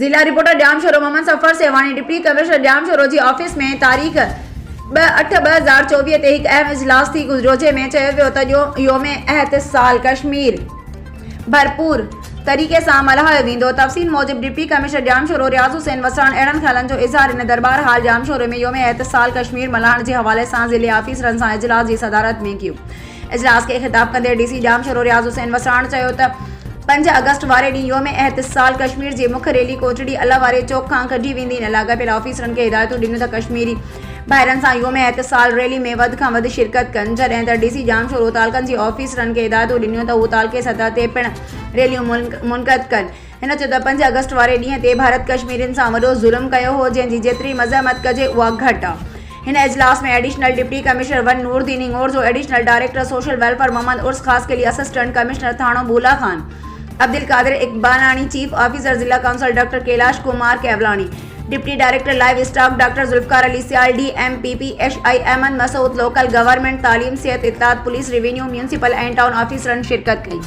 जिला रिपोर्टर जामशोरो मोहम्मद सफर Sewani deputy commissioner Jamshoro जी office में तारीख़ 8/2024 ते हिकु अहम इजलास थी गुज़रोजे में चयो वियो त योम एहतिसाल कश्मीर भरपूर तरीक़े सां मल्हायो वेंदो। तफ़सील मूजिब डिप्टी कमिश्नर जामशोरो रियाज़ हुसैन वसरान अहिड़नि ख़्यालनि जो इज़हार इन दरबार हाल जामशोरो में योम एहतिसाल कश्मीर मल्हाइण जे हवाले सां ज़िले आफ़ीसरनि सां इजलास जी सदारत में कयो। इजलास खे ख़िताब कंदे डीसी जामशोरो रियाज़ हुसैन वसरान चयो त 5 अगस्त वारे ॾींहुं योम एहतिसाल कश्मीर जी मुख्य रैली कोटड़ी अल्लाह वारे चौक खां कढी वेंदी। इन लाॻापियल ऑफिसरनि खे हिदायतूं ॾिनियूं त कश्मीरी भाइरनि सां योम एहतिसाल रैली में वधि खां वधि शिरकत कनि। जॾहिं त डीसी जामशोरो तालकनि जी ऑफिसरनि खे हिदायतूं ॾिनियूं त हू तालके सतह ते पिणु रैलियूं मुनक़द कनि। हिन चयो त 5 अगस्त वारे ॾींहं ते भारत कश्मीरियुनि सां वॾो ज़ुल्म कयो हो, जंहिंजी जेतिरी मज़म्मत कजे उहा घटि आहे। हिन इजलास में एडिशनल डिप्टी कमिश्नर 1 नूरदीन इंगोरजो, additional director social welfare Mohammad Urs खास के लिए assistant commissioner Thano Bhoola Khan, Abdul Qadir Iqbalani, chief officer जिला council doctor Kailash Kumar Kewalani, deputy director livestock doctor Zulfiqar Ali Sial, DMPP SI Ahmad Masood, local government तालीम, सेहत, इत्ताद, police, revenue, municipal and town ऑफिसरनि शिरकत कई।